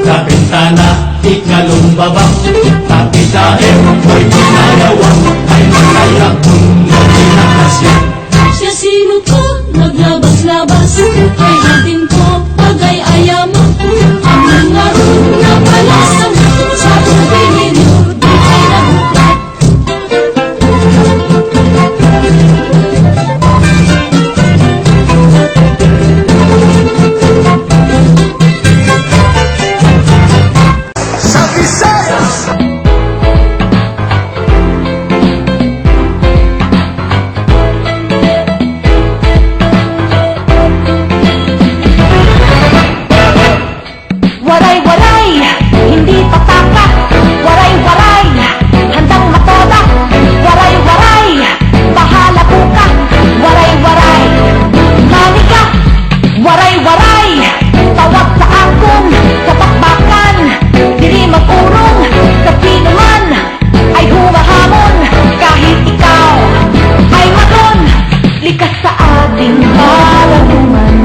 Sa bintana, ikalumbabang Tapitain mo'y ginagawang Ay masaya kung nagpinakasya. Siya sino ko, naglabas-labas Kay natin ko, pagay-ayama Ang mga ron na palasan Sa tubig ninyo, di ay nabuklat. Sa Visayas! Waray-waray, hindi pataka. Waray-waray, handang matoda. Waray-waray, bahala buka. Waray-waray, manika. Waray-waray, tawag sa akong kapakbakan. Dili mag-urong, kasi naman ay humahamon. Kahit ikaw ay maton, likas sa ating kalanungan.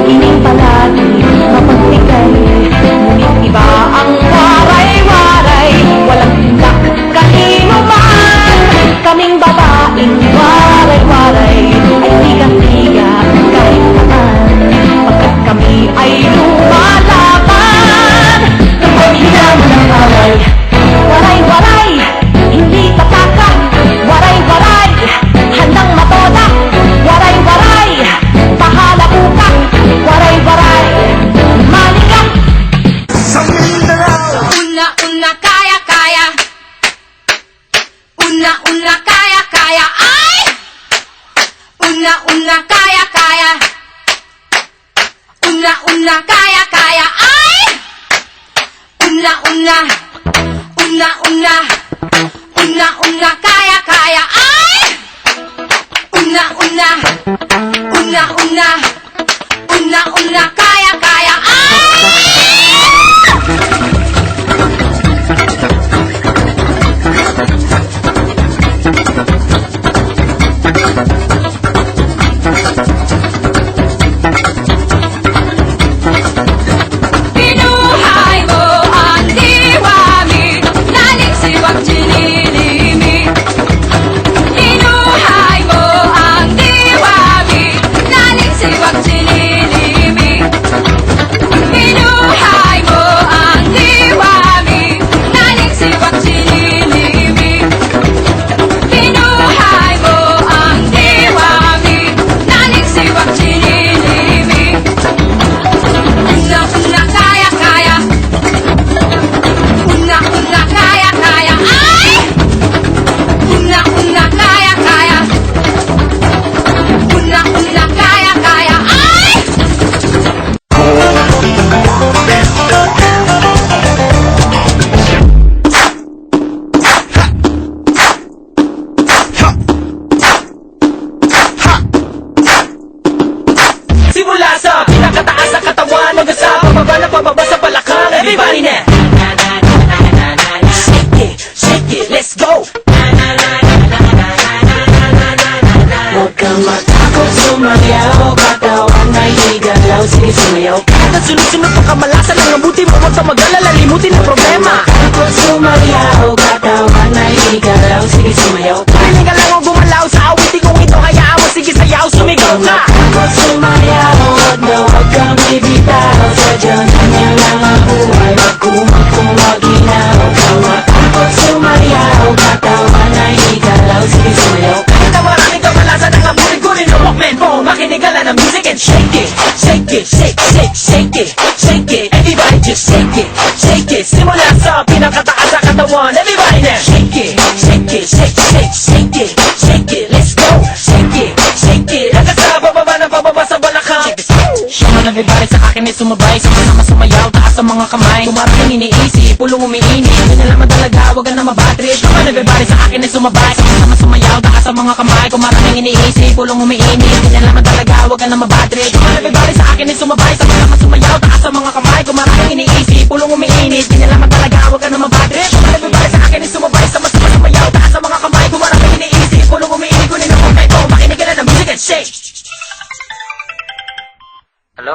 Ining palagi mapagtigay. Ngunit iba ang waray-waray, walang tindak kanino man. Kaming babaeng waray-waray ay siga-siga kahit saan. Pagkat kami ay lumalaban kapag hinaman ang away. Waray-waray, hindi pataka. Waray-waray, handang matoda. Waray-waray, bahala buka. Waray-waray, manika. Sa Mindanao! Una-una, kaya-kaya. Una-una, kaya-kaya. Ay! Una-una, kaya-kaya. Una-una, kaya-kaya. Ay! Una-una. Una-una. Una-una, kaya-kaya. Ay! Una-una. Una-una. Una-una, kaya-kaya. Ay! Pinuhay mo ang diwami, laling siwag chinilimi. Pinuhay mo ang diwami, laling siwag chinilimi. Pinuhay mo ang diwami, laling siwag chinilimi. Pinuhay mo ang diwami, laling siwag chinilimi. Una-una, kaya-kaya. Una-una, kaya-kaya. Ay! Una-una, kaya-kaya. Una-una, kaya-kaya. Ay! Simula sa pinakataas na katawan hanggang sa pababa sa balakang. Everybody na! Shake it, let's go! Huwag kang matakot sumayaw, katawan ay higalaw, sige sumayaw. Kahit ang sunod-sunod pa kamalasan ang abuti mo, huwag kang mag-alala, limutin ang problema. Takot sumayaw, katawan ay higalaw, sige sumayaw. Piling ka lang o gumalaw sa awitin kong ito, hayaan mo, sige sayaw, sumigaw ka. Takot sumayaw, huwag kang bibitaw, sadya niya lang ang buhay, magkumag kung maginaw. Kang matakot sumayaw, katawan ay higalaw, sige sumayaw. Kahit ang maraming kamalasan ang abutin-gunin ng Walkman phone, makinig ka lang ng music and shake it. Shake it, shake, shake, shake it, shake it. Everybody just shake it, shake it. Simula sa pinakataas sa katawan, everybody now. Shake it, shake it, shake, shake, shake it, shake it. Let's go, shake it, shake it. Hanggang sa bababa ng pababa sa balakang. Mga nagbibaray sa akin ay sumabay, sama-sama sumayaw, taas ang mga kamay. Kumarating iniisip, pulong umiinit, hindi na naman talaga, wag ka na mabatrid. Mga nagbibaray sa akin ay sumabay, sama-sama sumayaw, taas ang mga kamay. Kumarating iniisip, pulong umiinit, hindi na naman talaga, wag ka na mabatrid. Mga nagbibaray sa akin ay sumabay, sama-sama sumayaw, taas ang mga kamay. Kumarating iniisip, pulong umiinit, hindi na naman talaga, wag ka na mabatrid. Mga nagbibaray sa akin ay sumabay, sama-sama sumayaw, taas ang mga kamay. Kumarating iniisip, pulong umiinit, kunin ang mga ito, makinig ka na ng music and shake. Hello?